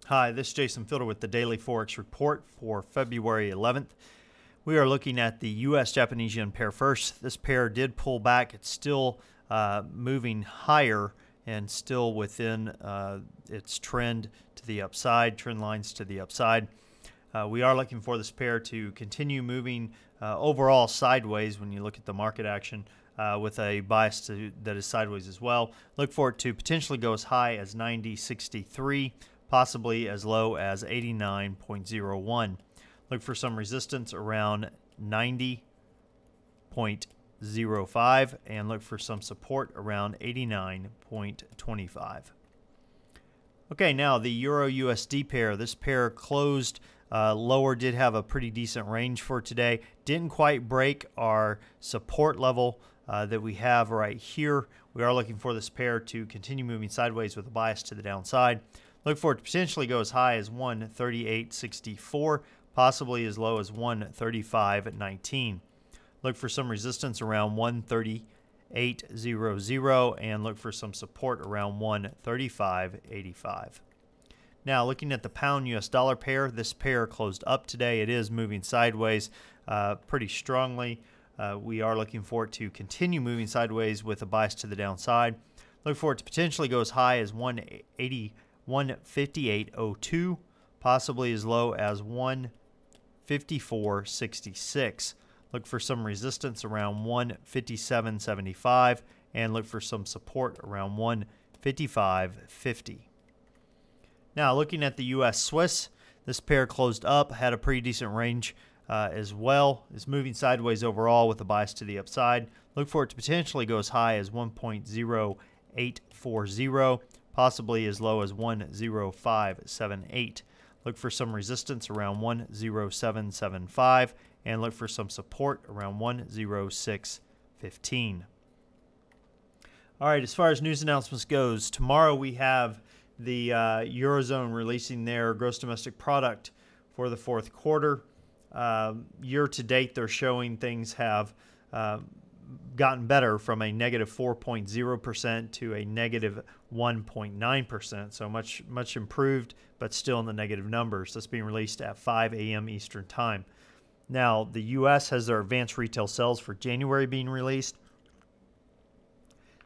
Hi, this is Jason Fielder with the Daily Forex Report for February 11th. We are looking at the US-Japanese yen pair first. This pair did pull back. It's still moving higher and still within its trend to the upside, trend lines to the upside. We are looking for this pair to continue moving overall sideways when you look at the market action with a bias that is sideways as well. Look for it to potentially go as high as 90.63. Possibly as low as 89.01. Look for some resistance around 90.05 and look for some support around 89.25. Okay, now the Euro-USD pair. This pair closed lower, did have a pretty decent range for today. Didn't quite break our support level that we have right here. We are looking for this pair to continue moving sideways with a bias to the downside. Look for it to potentially go as high as 138.64, possibly as low as 135.19. Look for some resistance around 138.00 and look for some support around 135.85. Now, looking at the pound US dollar pair, this pair closed up today. It is moving sideways pretty strongly. We are looking for it to continue moving sideways with a bias to the downside. Look for it to potentially go as high as 158.02, possibly as low as 154.66. Look for some resistance around 157.75 and look for some support around 155.50. Now, looking at the US Swiss, this pair closed up, had a pretty decent range as well. It's moving sideways overall with a bias to the upside. Look for it to potentially go as high as 1.0840. Possibly as low as 105.78. Look for some resistance around 107.75 and look for some support around 106.15. All right, as far as news announcements goes, tomorrow we have the Eurozone releasing their gross domestic product for the fourth quarter. Year to date, they're showing things have gotten better from a negative 4.0% to a negative 1.9%. So much improved, but still in the negative numbers. That's being released at 5 a.m. Eastern Time. Now, the U.S. has their advanced retail sales for January being released.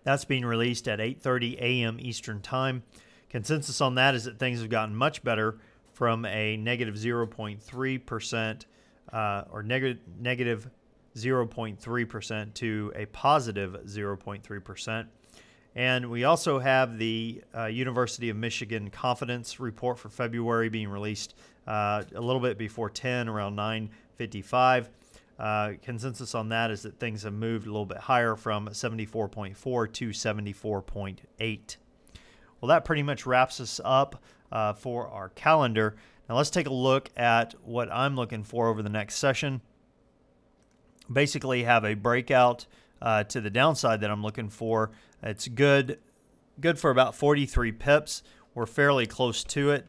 That's being released at 8:30 a.m. Eastern Time. Consensus on that is that things have gotten much better from a negative 0.3% or negative 0.3% to a positive 0.3%. And we also have the University of Michigan confidence report for February being released a little bit before 10, around 9:55. Consensus on that is that things have moved a little bit higher from 74.4 to 74.8. Well, that pretty much wraps us up for our calendar. Now let's take a look at what I'm looking for over the next session. Basically have a breakout to the downside that I'm looking for. It's good for about 43 pips. We're fairly close to it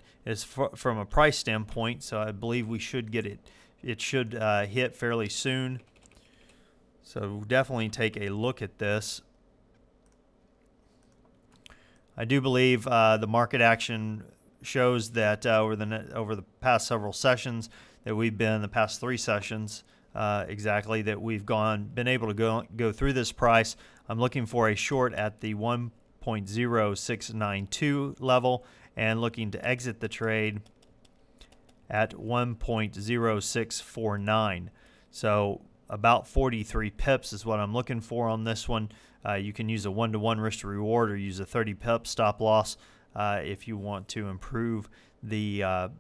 from a price standpoint, so I believe we should get it. It should hit fairly soon. So definitely take a look at this. I do believe the market action shows that over the past several sessions that we've been, the past 3 sessions, exactly, that we've been able to go through this price. I'm looking for a short at the 1.0692 level and looking to exit the trade at 1.0649. So about 43 pips is what I'm looking for on this one. You can use a 1-to-1 risk to reward or use a 30 pip stop loss if you want to improve the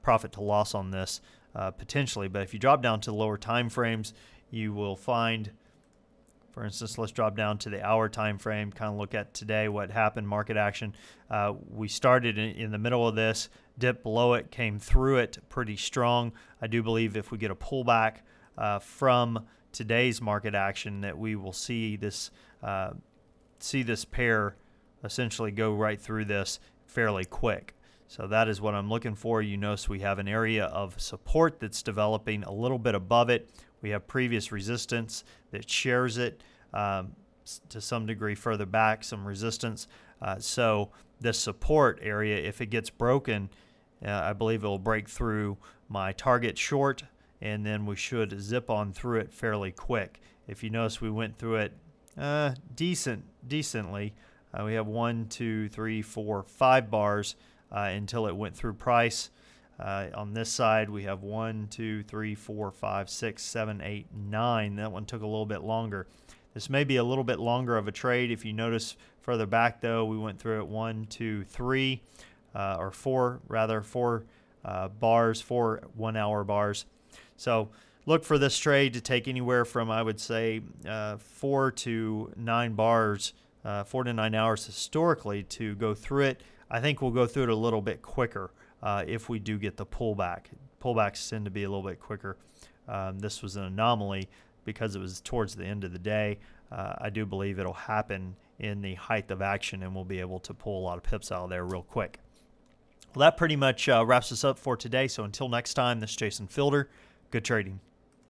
profit to loss on this. Potentially, but if you drop down to lower time frames, you will find, for instance, let's drop down to the hour time frame, kind of look at today what happened, market action. We started in the middle of this, dipped below it, came through it pretty strong. I do believe if we get a pullback from today's market action that we will see this pair essentially go right through this fairly quick. So that is what I'm looking for. You notice we have an area of support that's developing a little bit above it. We have previous resistance that shares it to some degree further back, some resistance. So this support area, if it gets broken, I believe it will break through my target short, and then we should zip on through it fairly quick. If you notice, we went through it decently. We have 1, 2, 3, 4, 5 bars until it went through price. On this side, we have 1, 2, 3, 4, 5, 6, 7, 8, 9. That one took a little bit longer. This may be a little bit longer of a trade. If you notice further back, though, we went through it 1, 2, 3, or 4 bars, 4 1-hour bars. So look for this trade to take anywhere from, I would say, 4 to 9 bars, 4 to 9 hours historically to go through it. I think we'll go through it a little bit quicker if we do get the pullback. Pullbacks tend to be a little bit quicker. This was an anomaly because it was towards the end of the day. I do believe it'll happen in the height of action, and we'll be able to pull a lot of pips out of there real quick. Well, that pretty much wraps us up for today. So until next time, this is Jason Fielder. Good trading.